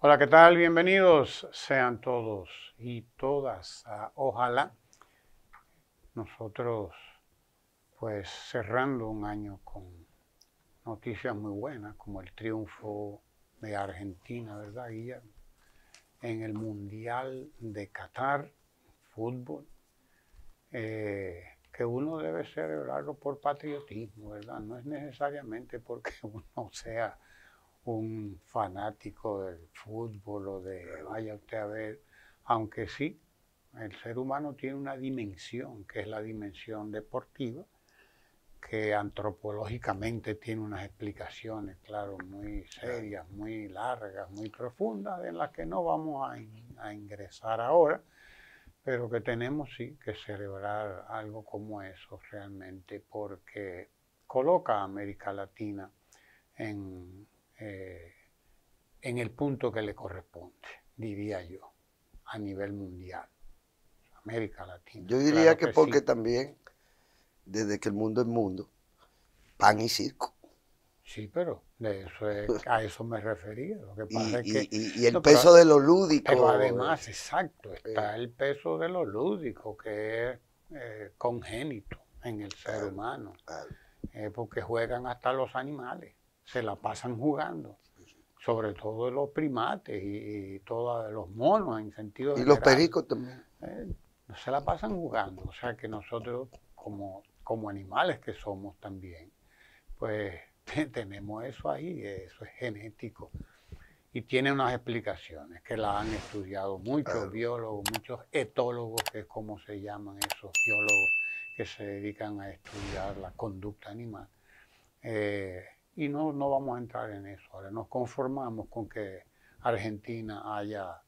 Hola, ¿qué tal? Bienvenidos sean todos y todas. Ojalá nosotros, pues cerrando un año con noticias muy buenas, como el triunfo de Argentina, ¿verdad, Guillermo? En el Mundial de Qatar, fútbol, que uno debe celebrarlo por patriotismo, ¿verdad? No es necesariamente porque uno sea un fanático del fútbol o de vaya usted a ver, aunque sí, el ser humano tiene una dimensión, que es la dimensión deportiva, que antropológicamente tiene unas explicaciones, claro, muy serias, muy largas, muy profundas, en las que no vamos a ingresar ahora, pero que tenemos sí que celebrar algo como eso realmente, porque coloca a América Latina en, eh, en el punto que le corresponde, diría yo, a nivel mundial. América Latina, Yo diría claro que que porque sí. también, desde que el mundo es mundo, pan y circo. Sí, pero a eso me refería. Lo que Y, pasa es que, y- y- y el no, peso de lo pero lúdico, además, exacto, eh, está el peso de lo lúdico, que es congénito en el ser claro, humano, claro. porque juegan hasta los animales, se la pasan jugando, sobre todo los primates y todos los monos en sentido Y los general. pericos también. eh, Se la pasan jugando. O sea que nosotros, como animales que somos también, pues tenemos eso ahí, eso es genético. Y tiene unas explicaciones que la han estudiado muchos Claro. biólogos, muchos etólogos, que es como se llaman esos biólogos que se dedican a estudiar la conducta animal. Eh, y no vamos a entrar en eso. Ahora nos conformamos con que Argentina haya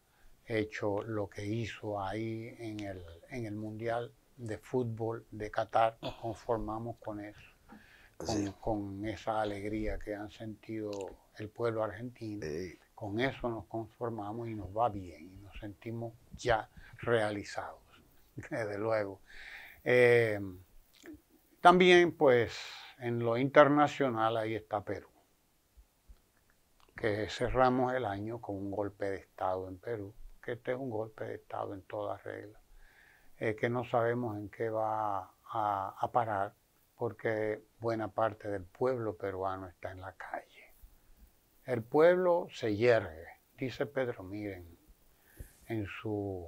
hecho lo que hizo ahí en el Mundial de Fútbol de Qatar. Nos conformamos con eso, Así. con esa alegría que han sentido el pueblo argentino. eh, Con eso nos conformamos y nos va bien y nos sentimos ya realizados, desde luego. Eh, También, pues, en lo internacional ahí está Perú, que cerramos el año con un golpe de Estado en Perú, que este es un golpe de Estado en toda regla, que no sabemos en qué va a parar, porque buena parte del pueblo peruano está en la calle. El pueblo se yergue, dice Pedro Miren en su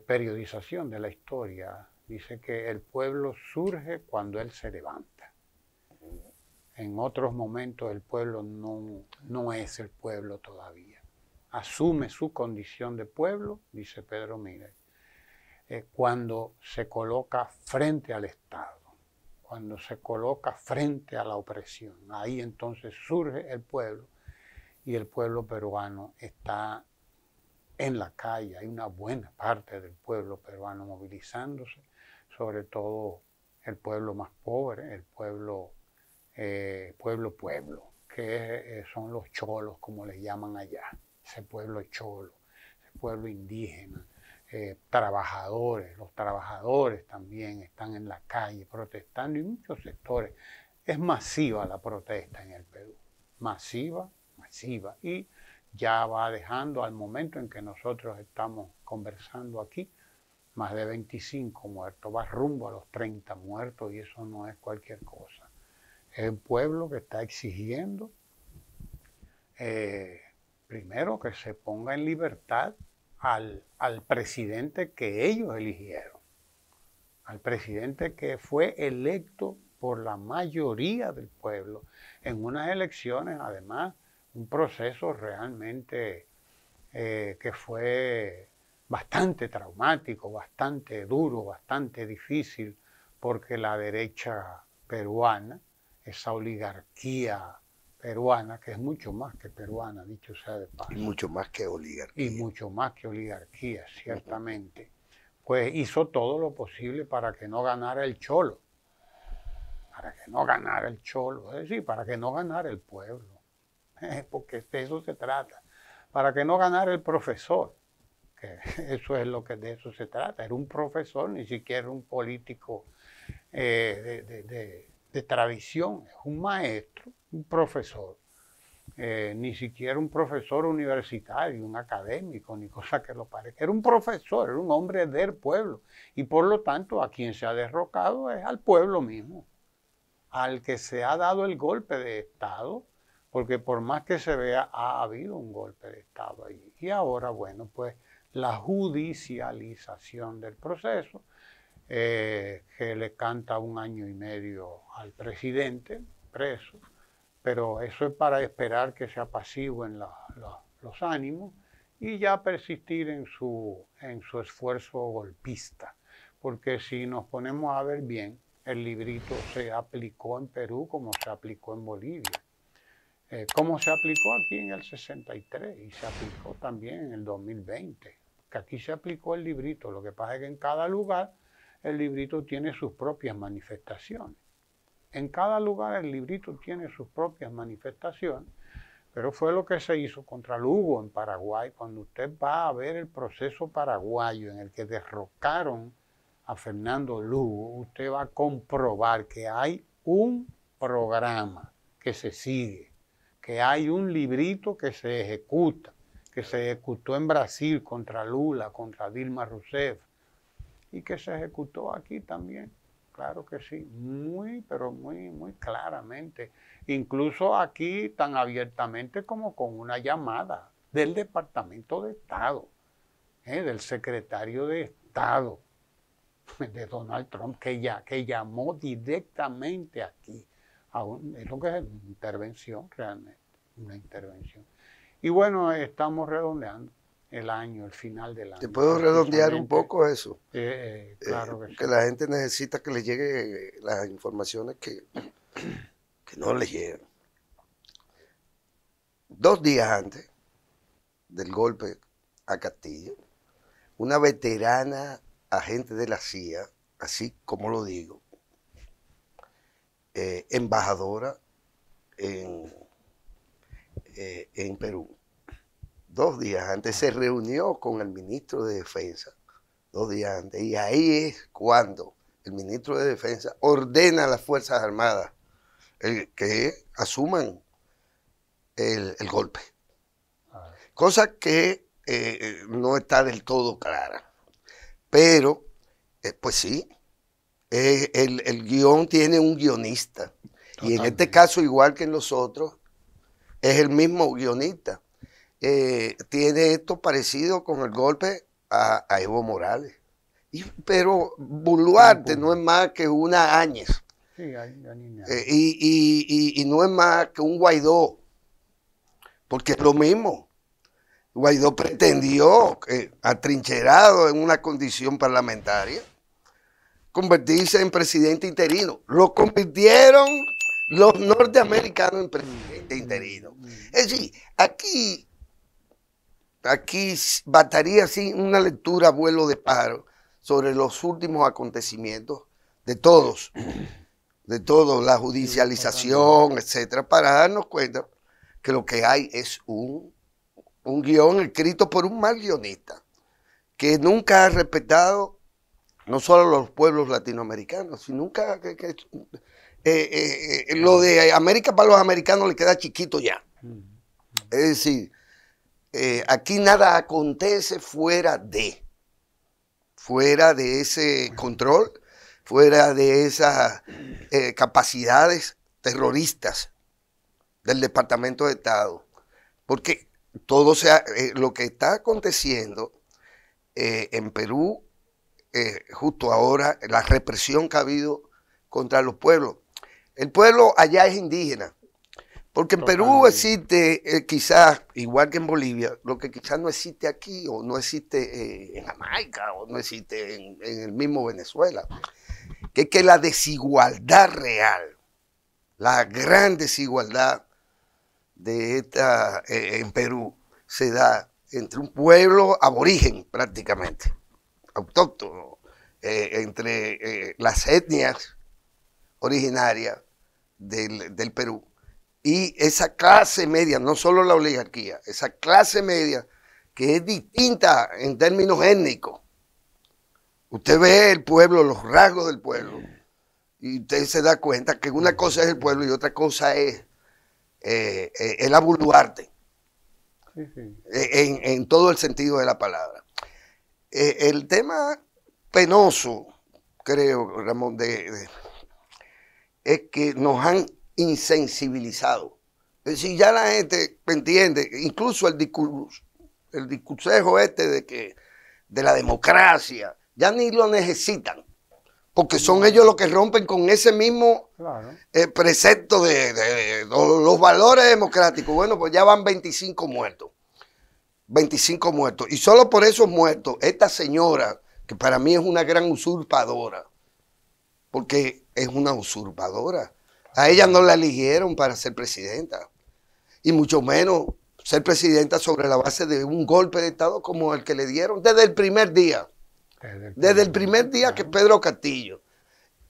periodización de la historia, dice que el pueblo surge cuando él se levanta. En otros momentos el pueblo no es el pueblo todavía. Asume su condición de pueblo, dice Pedro Mírez, cuando se coloca frente al Estado, cuando se coloca frente a la opresión. Ahí entonces surge el pueblo y el pueblo peruano está en la calle. Hay una buena parte del pueblo peruano movilizándose, sobre todo el pueblo más pobre, el pueblo que son los cholos, como le llaman allá, ese pueblo cholo, ese pueblo indígena, trabajadores, los trabajadores también están en la calle protestando y muchos sectores. Es masiva la protesta en el Perú, masiva, masiva, y ya va dejando al momento en que nosotros estamos conversando aquí, más de 25 muertos, va rumbo a los 30 muertos y eso no es cualquier cosa. Es un pueblo que está exigiendo, eh, primero, que se ponga en libertad al presidente que ellos eligieron, al presidente que fue electo por la mayoría del pueblo en unas elecciones, además, un proceso realmente que fue bastante traumático, bastante duro, bastante difícil, porque la derecha peruana, esa oligarquía peruana, que es mucho más que peruana, dicho sea de y paso, mucho más que y oligarquía. mucho más que oligarquía, ciertamente, pues hizo todo lo posible para que no ganara el cholo, para que no ganara el cholo, es decir, para que no ganara el pueblo, porque de eso se trata, para que no ganara el profesor, que eso es lo que de eso se trata, era un profesor, ni siquiera un político de tradición, es un maestro, un profesor, ni siquiera un profesor universitario, un académico, ni cosa que lo parezca. Era un profesor, era un hombre del pueblo. Y por lo tanto, a quien se ha derrocado es al pueblo mismo, al que se ha dado el golpe de Estado, porque por más que se vea, ha habido un golpe de Estado allí. Y ahora, bueno, pues la judicialización del proceso, que le canta 1 año y medio al presidente preso, pero eso es para esperar que se apacigüen los ánimos y ya persistir en su esfuerzo golpista. Porque si nos ponemos a ver bien, el librito se aplicó en Perú como se aplicó en Bolivia. Como se aplicó aquí en el 63 y se aplicó también en el 2020. Que aquí se aplicó el librito, lo que pasa es que en cada lugar el librito tiene sus propias manifestaciones. En cada lugar el librito tiene sus propias manifestaciones, pero fue lo que se hizo contra Lugo en Paraguay. Cuando usted va a ver el proceso paraguayo en el que derrocaron a Fernando Lugo, usted va a comprobar que hay un programa que se sigue, que hay un librito que se ejecuta, que se ejecutó en Brasil contra Lula, contra Dilma Rousseff, y que se ejecutó aquí también. Claro que sí, muy, pero muy, muy claramente. Incluso aquí tan abiertamente como con una llamada del Departamento de Estado, del secretario de Estado de Donald Trump, que llamó directamente aquí. Es lo que es una intervención realmente, una intervención. Y bueno, estamos redondeando el año, el final del año. ¿Te puedo redondear un poco eso? Claro que sí. Que la gente necesita que le llegue las informaciones que no le llegan. 2 días antes del golpe a Castillo, una veterana agente de la CIA, así como lo digo, embajadora en Perú, 2 días antes se reunió con el ministro de Defensa, 2 días antes, y ahí es cuando el ministro de Defensa ordena a las Fuerzas Armadas que asuman el golpe. Cosa que no está del todo clara. Pero, pues sí, el guión tiene un guionista. Totalmente. Y en este caso, igual que en los otros, es el mismo guionista. Tiene esto parecido con el golpe a Evo Morales. Pero Boluarte no es más que una Áñez. Sí, y no es más que un Guaidó. Porque es lo mismo. Guaidó pretendió, atrincherado en una condición parlamentaria, convertirse en presidente interino. Lo convirtieron los norteamericanos en presidente interino. Es decir, aquí bastaría así una lectura a vuelo de pájaro sobre los últimos acontecimientos de todos, la judicialización, etcétera, para darnos cuenta que lo que hay es un guión escrito por un mal guionista que nunca ha respetado no solo a los pueblos latinoamericanos, sino nunca lo de América para los americanos le queda chiquito ya. Es decir, aquí nada acontece fuera de ese control, fuera de esas capacidades terroristas del Departamento de Estado, porque todo lo que está aconteciendo en Perú, justo ahora, la represión que ha habido contra los pueblos. El pueblo allá es indígena, porque en Perú existe, quizás, igual que en Bolivia, lo que quizás no existe aquí, o no existe en Jamaica, o no existe en el mismo Venezuela, que es que la desigualdad real, la gran desigualdad de en Perú se da entre un pueblo aborigen prácticamente, autóctono, entre las etnias originarias del Perú y esa clase media, no solo la oligarquía, esa clase media que es distinta en términos étnicos. Usted ve el pueblo, los rasgos del pueblo, y usted se da cuenta que una cosa es el pueblo y otra cosa es el Abu Duarte, Sí, sí. en todo el sentido de la palabra. El tema penoso, creo, Ramón, es que nos han insensibilizado. Es decir, ya la gente entiende, incluso el discursejo de la democracia, ya ni lo necesitan, porque son ellos los que rompen con ese mismo Claro. precepto de los valores democráticos. Bueno, pues ya van 25 muertos. 25 muertos. Y solo por esos muertos, esta señora, que para mí es una gran usurpadora, porque es una usurpadora. A ella no la eligieron para ser presidenta, y mucho menos ser presidenta sobre la base de un golpe de Estado como el que le dieron desde el primer día. Desde el primer día que Pedro Castillo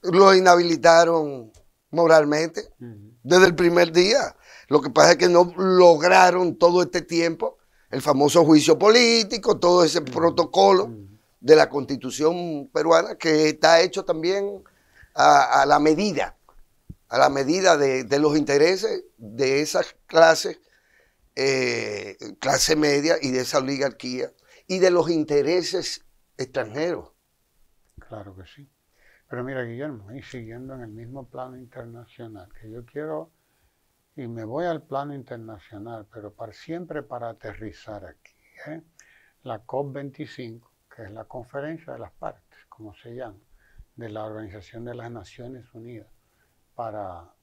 lo inhabilitaron moralmente, desde el primer día. Lo que pasa es que no lograron todo este tiempo el famoso juicio político, todo ese protocolo de la Constitución peruana, que está hecho también a la medida de los intereses de esas clases, clase media y de esa oligarquía, y de los intereses extranjeros. Claro que sí. Pero mira, Guillermo, y siguiendo en el mismo plano internacional, que yo quiero, y me voy al plano internacional, pero siempre para aterrizar aquí, la COP25, que es la conferencia de las partes, como se llama, de la Organización de las Naciones Unidas para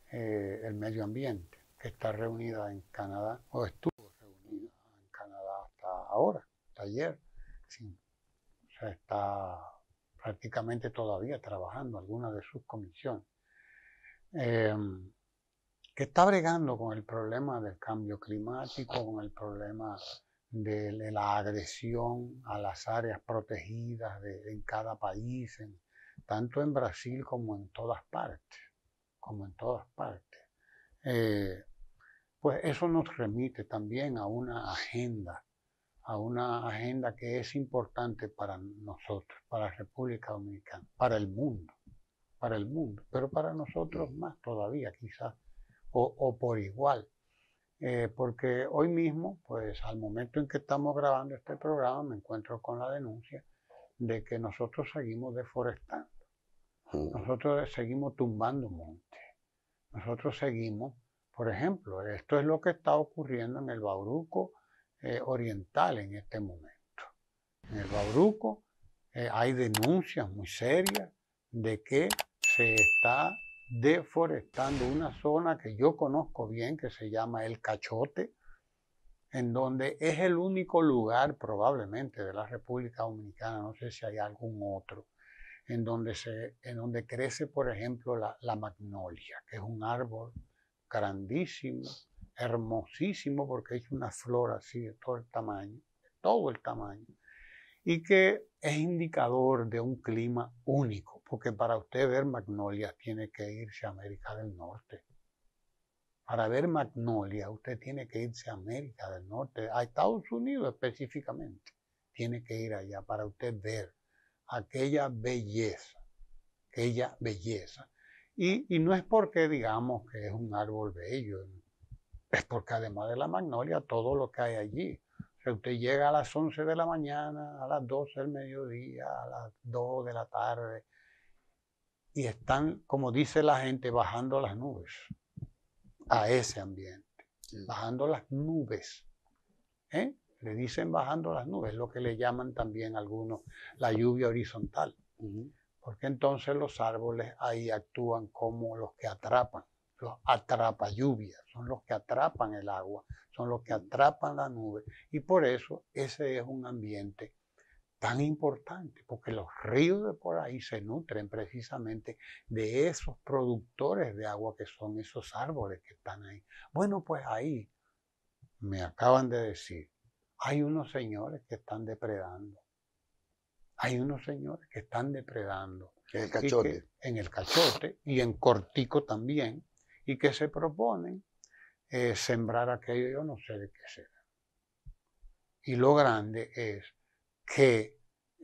el Medio Ambiente, que está reunida en Canadá, o estuvo reunida en Canadá hasta ahora, hasta ayer. Sí. O sea, está prácticamente todavía trabajando algunas de sus comisiones, que está bregando con el problema del cambio climático, con el problema de la agresión a las áreas protegidas en cada país, tanto en Brasil como en todas partes, pues eso nos remite también a una agenda que es importante para nosotros, para la República Dominicana, para el mundo, pero para nosotros más todavía quizás, o por igual, porque hoy mismo, pues al momento en que estamos grabando este programa, me encuentro con la denuncia de que nosotros seguimos deforestando, nosotros seguimos tumbando montes, nosotros seguimos, por ejemplo, esto es lo que está ocurriendo en el Bauruco oriental en este momento. En el Bauruco hay denuncias muy serias de que se está deforestando una zona que yo conozco bien, que se llama El Cachote, en donde es el único lugar probablemente de la República Dominicana, no sé si hay algún otro, en donde crece, por ejemplo, la magnolia, que es un árbol grandísimo, hermosísimo, porque es una flor así de todo el tamaño, y que es indicador de un clima único, porque para usted ver magnolias tiene que irse a América del Norte. Para ver magnolia usted tiene que irse a América del Norte, a Estados Unidos específicamente. Tiene que ir allá para usted ver aquella belleza. Y no es porque digamos que es un árbol bello, es porque además de la magnolia, todo lo que hay allí. O sea, usted llega a las 11 de la mañana, a las 12 del mediodía, a las 2 de la tarde, y están, como dice la gente, bajando las nubes a ese ambiente. Bajando las nubes. Le dicen bajando las nubes, lo que le llaman también algunos la lluvia horizontal. Porque entonces los árboles ahí actúan como los que atrapan. Los atrapa lluvias, son los que atrapan el agua, son los que atrapan la nube, y por eso ese es un ambiente tan importante, porque los ríos de por ahí se nutren precisamente de esos productores de agua que son esos árboles que están ahí. Bueno, pues ahí me acaban de decir, hay unos señores que están depredando. En el Cachote. En el Cachote y en Cortico también, y que se proponen sembrar aquello, yo no sé de qué será. Y lo grande es que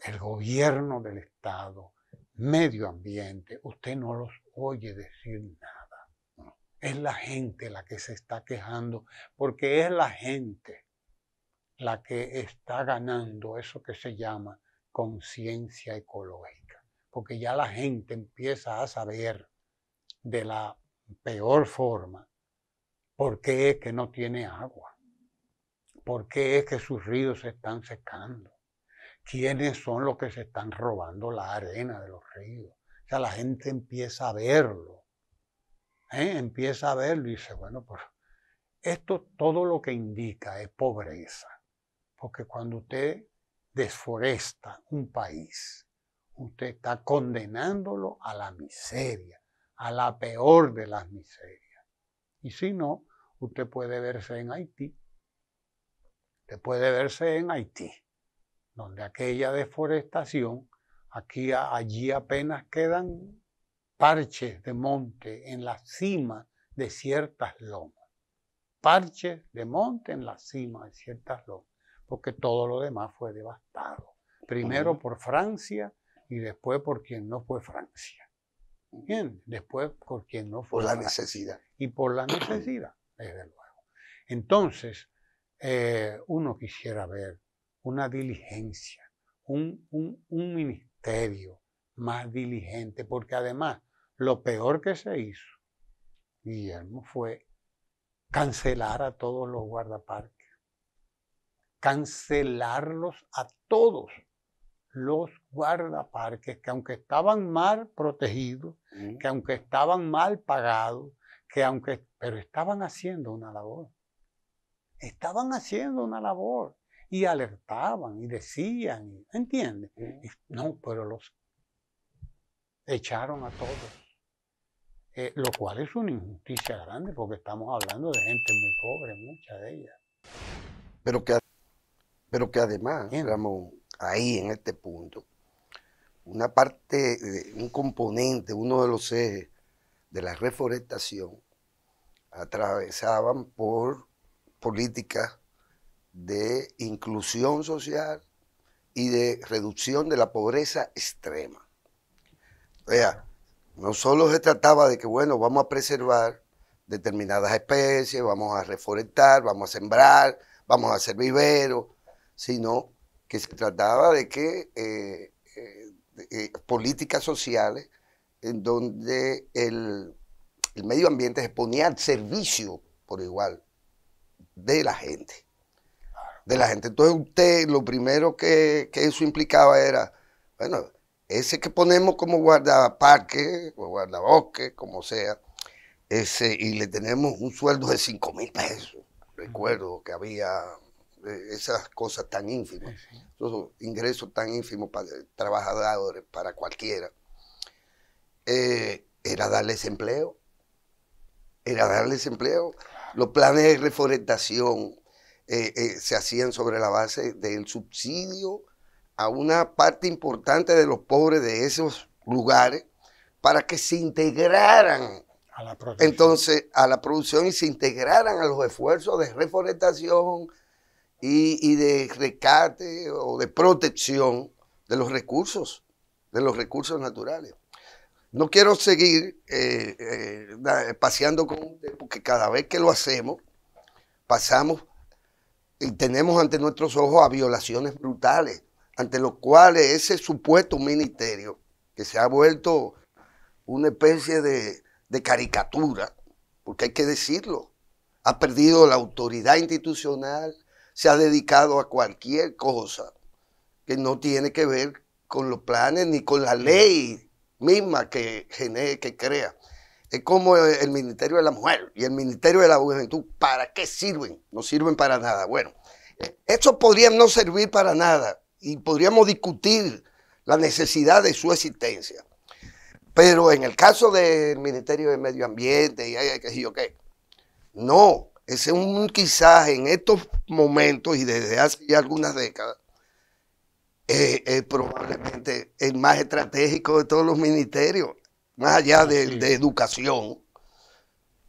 el gobierno del Estado, medio ambiente, usted no los oye decir nada. Es la gente la que se está quejando, porque es la gente la que está ganando eso que se llama conciencia ecológica, porque ya la gente empieza a saber de la peor forma por qué es que no tiene agua, por qué es que sus ríos se están secando, quiénes son los que se están robando la arena de los ríos. O sea, la gente empieza a verlo, empieza a verlo y dice, bueno, pues esto todo lo que indica es pobreza. Porque cuando usted desforesta un país, usted está condenándolo a la miseria, a la peor de las miserias. Y si no, usted puede verse en Haití. Usted puede verse en Haití, donde aquella deforestación, allí apenas quedan parches de monte en la cima de ciertas lomas. Parches de monte en la cima de ciertas lomas. Porque todo lo demás fue devastado. Primero por Francia y después por quien no fue Francia. Bien, después por quien no fue Por la Francia. necesidad. Y por la necesidad, desde luego. Entonces, uno quisiera ver una diligencia, un ministerio más diligente, porque además lo peor que se hizo, Guillermo, fue cancelar a todos los guardaparques. Cancelarlos a todos los guardaparques, que aunque estaban mal protegidos, que aunque estaban mal pagados, pero estaban haciendo una labor. Estaban haciendo una labor y alertaban y decían, ¿entiendes? No, pero los echaron a todos. Lo cual es una injusticia grande porque estamos hablando de gente muy pobre, muchas de ellas. Pero que además, Ramón, ahí en este punto, una parte, un componente, uno de los ejes de la reforestación, atravesaban por políticas de inclusión social y de reducción de la pobreza extrema. O sea, no solo se trataba de que, bueno, vamos a preservar determinadas especies, vamos a reforestar, vamos a sembrar, vamos a hacer viveros, sino que se trataba de que políticas sociales en donde el medio ambiente se ponía al servicio por igual de la gente. Entonces usted, lo primero que eso implicaba era, bueno, ese que ponemos como guardaparque o guardabosque, como sea, y le tenemos un sueldo de 5,000 pesos. Recuerdo que había esas cosas tan ínfimas, esos ingresos tan ínfimos para trabajadores, para cualquiera. Era darles empleo. Los planes de reforestación se hacían sobre la base del subsidio a una parte importante de los pobres de esos lugares para que se integraran entonces a la producción y se integraran a los esfuerzos de reforestación y de rescate o de protección de los recursos naturales. No quiero seguir paseando con usted, porque cada vez que lo hacemos, pasamos y tenemos ante nuestros ojos a violaciones brutales, ante los cuales ese supuesto ministerio, que se ha vuelto una especie de caricatura, porque hay que decirlo, ha perdido la autoridad institucional, se ha dedicado a cualquier cosa que no tiene que ver con los planes ni con la ley misma que crea. Es como el Ministerio de la Mujer y el Ministerio de la Juventud. ¿Para qué sirven? No sirven para nada. Bueno, estos podrían no servir para nada y podríamos discutir la necesidad de su existencia. Pero en el caso del Ministerio de Medio Ambiente y qué sé yo qué, no, ese es quizás en estos momentos y desde hace ya algunas décadas, es probablemente el más estratégico de todos los ministerios, más allá de educación.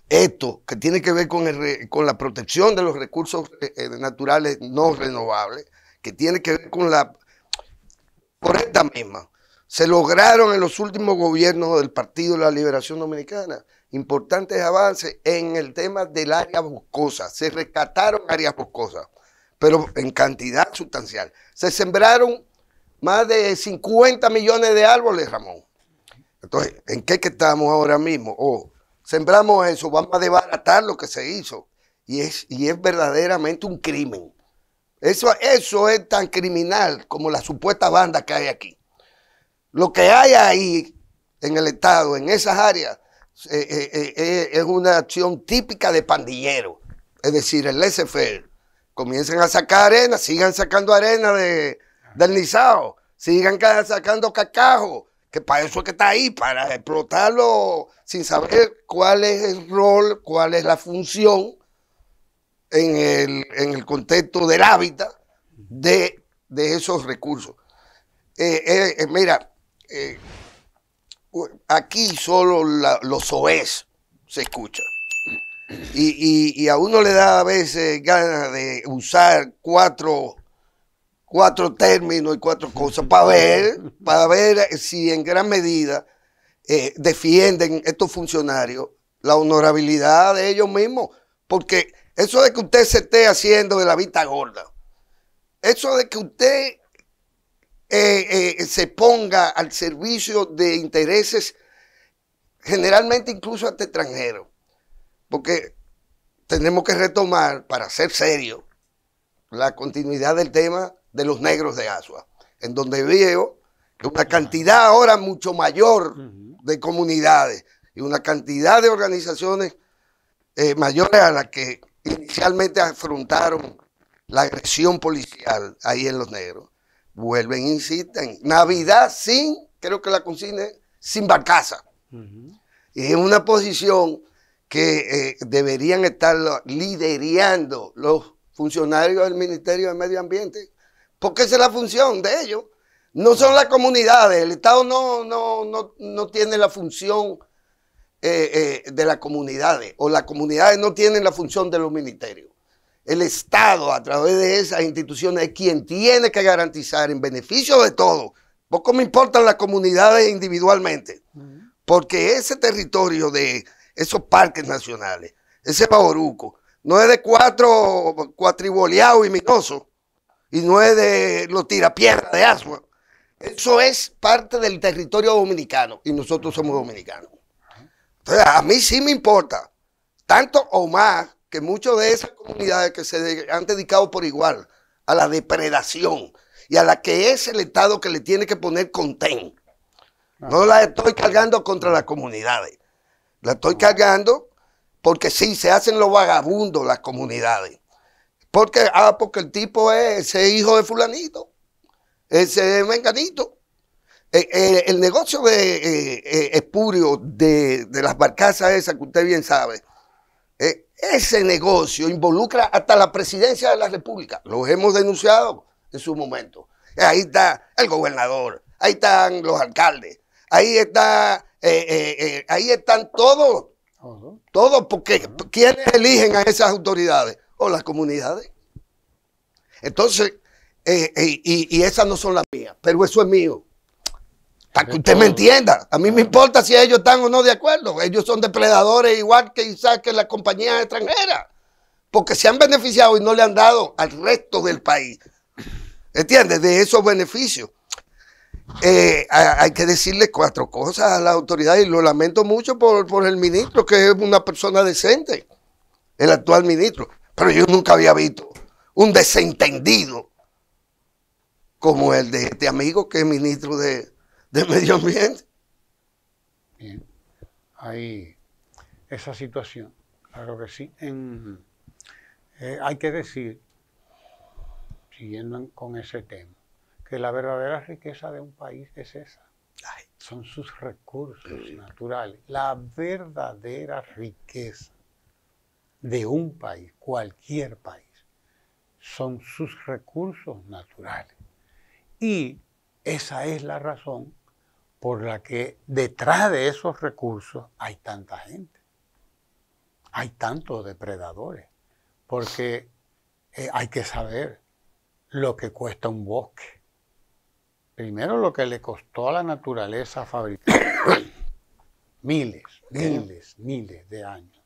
Esto que tiene que ver con la protección de los recursos naturales no renovables, que tiene que ver por esta misma. Se lograron en los últimos gobiernos del Partido de la Liberación Dominicana importantes avances en el tema del área boscosa. Se rescataron áreas boscosas, pero en cantidad sustancial. Se sembraron más de 50 millones de árboles, Ramón. Entonces, ¿en qué que estamos ahora mismo? Sembramos eso, vamos a desbaratar lo que se hizo. Y es verdaderamente un crimen. Eso es tan criminal como la supuesta banda que hay aquí. Lo que hay ahí en el Estado, en esas áreas, es una acción típica de pandillero. Es decir, el laissez-faire. Comiencen a sacar arena, sigan sacando arena del Nizao, sigan sacando cacajo, que para eso es que está ahí, para explotarlo sin saber cuál es el rol, cuál es la función en el contexto del hábitat de esos recursos. Mira, aquí solo los soez se escuchan. Y a uno le da a veces ganas de usar cuatro términos y cuatro cosas para ver si en gran medida defienden estos funcionarios la honorabilidad de ellos mismos. Porque eso de que usted se esté haciendo de la vista gorda, eso de que usted se ponga al servicio de intereses generalmente incluso hasta extranjeros, porque tenemos que retomar, para ser serios, la continuidad del tema de los negros de Asua, en donde veo que una cantidad ahora mucho mayor de comunidades y una cantidad de organizaciones mayores a las que inicialmente afrontaron la agresión policial ahí en Los Negros, vuelven e insisten. Navidad creo que la consigna es sin barcaza. Y es una posición que deberían estar liderando los funcionarios del Ministerio de Medio Ambiente, porque esa es la función de ellos. No son las comunidades, el Estado no tiene la función de las comunidades, o las comunidades no tienen la función de los ministerios. El Estado, a través de esas instituciones, es quien tiene que garantizar en beneficio de todos. Poco me importan las comunidades individualmente, porque ese territorio de esos parques nacionales, ese Bauruco, no es de cuatriboleados y minosos, y no es de los tirapiedras de Asua. Eso es parte del territorio dominicano, y nosotros somos dominicanos. Entonces, a mí sí me importa, tanto o más, que muchas de esas comunidades que se han dedicado por igual a la depredación y a la que es el Estado que le tiene que poner contén. No la estoy cargando contra las comunidades. La estoy cargando porque sí, se hacen los vagabundos las comunidades. Porque el tipo es ese hijo de fulanito, ese menganito. El negocio espurio de las barcazas esas que usted bien sabe, ese negocio involucra hasta la presidencia de la República. Lo hemos denunciado en su momento. Ahí está el gobernador, ahí están los alcaldes, ahí están todos, porque ¿quiénes eligen a esas autoridades? O las comunidades. Entonces, y esas no son las mías, pero eso es mío. Para que usted me entienda, a mí me importa si ellos están o no de acuerdo. Ellos son depredadores igual que quizás que las compañías extranjeras, porque se han beneficiado y no le han dado al resto del país, ¿entiendes? De esos beneficios. Hay que decirle cuatro cosas a las autoridades, y lo lamento mucho por el ministro, que es una persona decente, el actual ministro, pero yo nunca había visto un desentendido como el de este amigo que es ministro de Medio Ambiente. Bien, hay esa situación, claro que sí. Hay que decir, siguiendo con ese tema, que la verdadera riqueza de un país es esa. Son sus recursos naturales. La verdadera riqueza de un país, cualquier país, son sus recursos naturales. Y esa es la razón por la que detrás de esos recursos hay tanta gente, hay tantos depredadores, porque hay que saber lo que cuesta un bosque. Primero, lo que le costó a la naturaleza fabricar miles de años,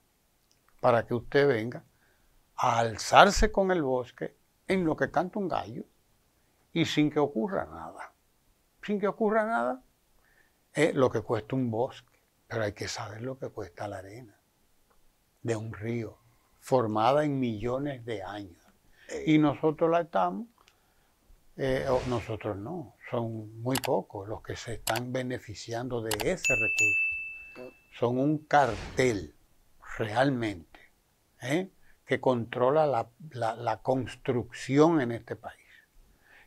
para que usted venga a alzarse con el bosque en lo que canta un gallo y sin que ocurra nada. Sin que ocurra nada es lo que cuesta un bosque, pero hay que saber lo que cuesta la arena de un río formada en millones de años. Y nosotros la estamos, nosotros no, son muy pocos los que se están beneficiando de ese recurso. Son un cartel realmente, que controla la construcción en este país,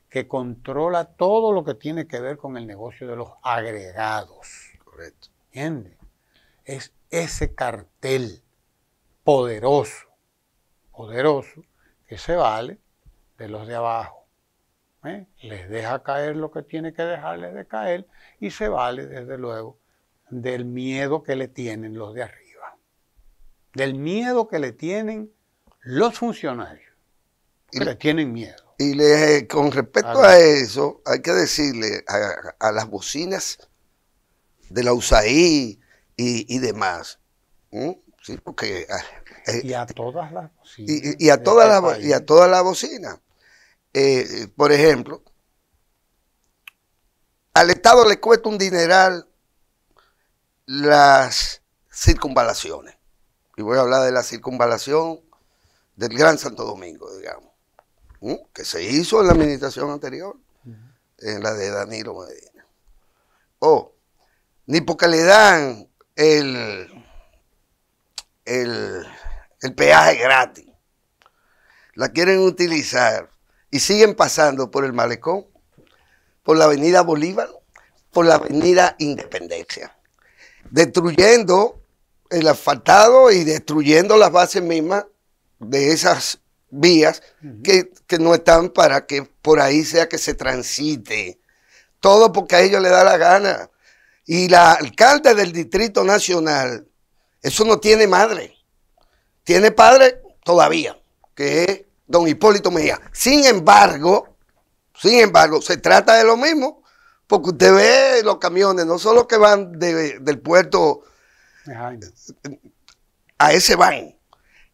que controla todo lo que tiene que ver con el negocio de los agregados. Correcto. ¿Entiendes? Es ese cartel poderoso que se vale de los de abajo. Les deja caer lo que tiene que dejarles de caer y se vale, desde luego, del miedo que le tienen los de arriba. Del miedo que le tienen los funcionarios. Que le tienen miedo. Y con respecto a eso, hay que decirle a las bocinas de la USAID y demás. Sí, porque... y a todas las bocinas. Y a todas las bocinas. Por ejemplo, al Estado le cuesta un dineral las circunvalaciones. Y voy a hablar de la circunvalación del Gran Santo Domingo, digamos, que se hizo en la administración anterior, en la de Danilo Medina. Ni porque le dan el peaje gratis, la quieren utilizar y siguen pasando por el Malecón, por la avenida Bolívar, por la avenida Independencia, destruyendo el asfaltado y destruyendo las bases mismas de esas vías que no están para que por ahí sea que se transite. Todo porque a ellos les da la gana. Y la alcalde del Distrito Nacional, eso no tiene madre. Tiene padre todavía, que es don Hipólito Mejía. Sin embargo, se trata de lo mismo, porque usted ve los camiones, no solo que van del puerto, a ese van,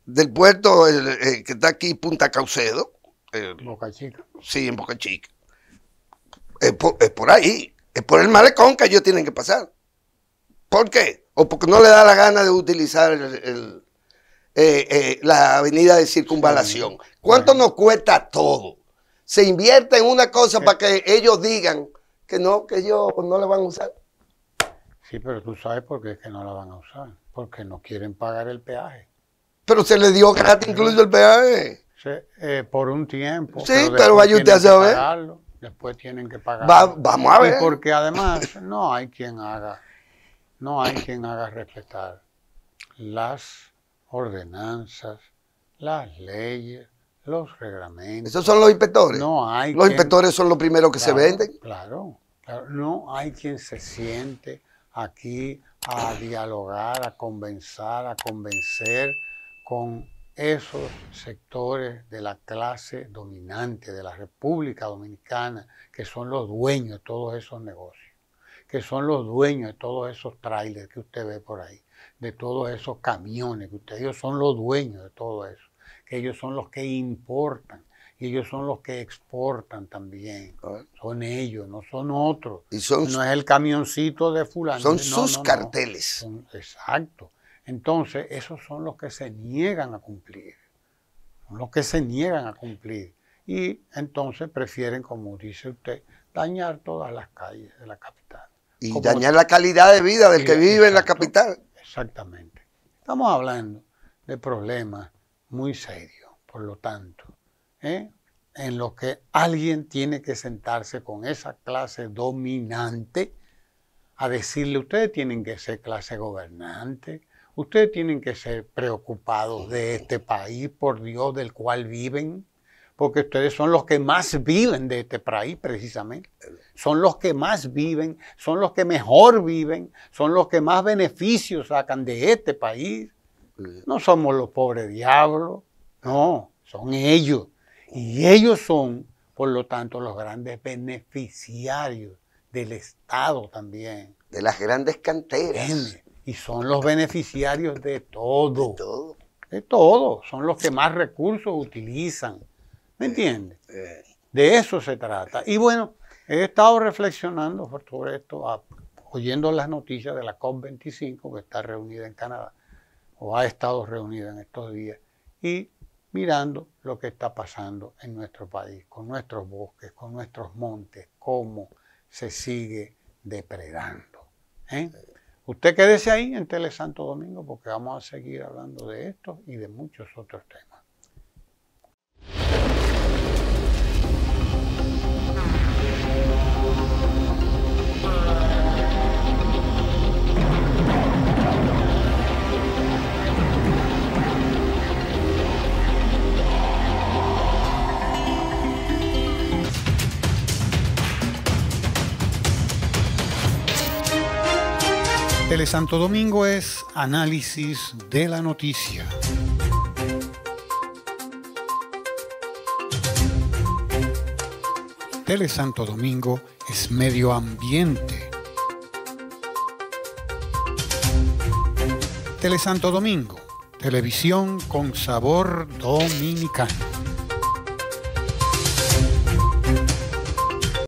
del puerto que está aquí, Punta Caucedo. Boca Chica. Sí, en Boca Chica. Es por ahí, es por el Malecón que ellos tienen que pasar. ¿Por qué? O porque no le da la gana de utilizar la avenida de circunvalación. ¿Cuánto nos cuesta todo? Se invierte en una cosa para que ellos digan que ellos no la van a usar. Sí, pero tú sabes por qué es que no la van a usar. Porque no quieren pagar el peaje. Pero se les dio gratis incluso el peaje. Por un tiempo. Sí, pero vaya usted a saber. Después tienen que pagarlo. Vamos a ver. Y porque además no hay quien haga respetar las ordenanzas, las leyes, los reglamentos. Esos son los inspectores. Los inspectores son los primeros que se venden. Claro. No hay quien se siente aquí a dialogar, a convencer con esos sectores de la clase dominante de la República Dominicana, que son los dueños de todos esos negocios, que son los dueños de todos esos trailers que usted ve por ahí, de todos esos camiones, ellos son los dueños de todo eso, que ellos son los que importan y ellos son los que exportan también. Son ellos, no son otros. No es el camioncito de fulano. Son sus carteles. Exacto. Entonces, esos son los que se niegan a cumplir. Son los que se niegan a cumplir. Y entonces prefieren, como dice usted, dañar todas las calles de la capital. Y dañar la calidad de vida del que vive en la capital. Exactamente. Estamos hablando de problemas muy serios, por lo tanto, en los que alguien tiene que sentarse con esa clase dominante a decirle: ustedes tienen que ser clase gobernante, ustedes tienen que ser preocupados de este país, por Dios, del cual viven, porque ustedes son los que más viven de este país, precisamente. Son los que más viven, son los que mejor viven, son los que más beneficios sacan de este país. No somos los pobres diablos, no, son ellos. Y ellos son, por lo tanto, los grandes beneficiarios del Estado también. De las grandes canteras. y son los beneficiarios de todo. De todo. De todo. Son los que más recursos utilizan. ¿Me entiendes? De eso se trata. Y bueno, he estado reflexionando sobre esto, oyendo las noticias de la COP25, que está reunida en Canadá, o ha estado reunida en estos días, y mirando lo que está pasando en nuestro país, con nuestros bosques, con nuestros montes, cómo se sigue depredando. Usted quédese ahí en Tele Santo Domingo, porque vamos a seguir hablando de esto y de muchos otros temas. Tele Santo Domingo es análisis de la noticia. Tele Santo Domingo es medio ambiente. Tele Santo Domingo, televisión con sabor dominicano.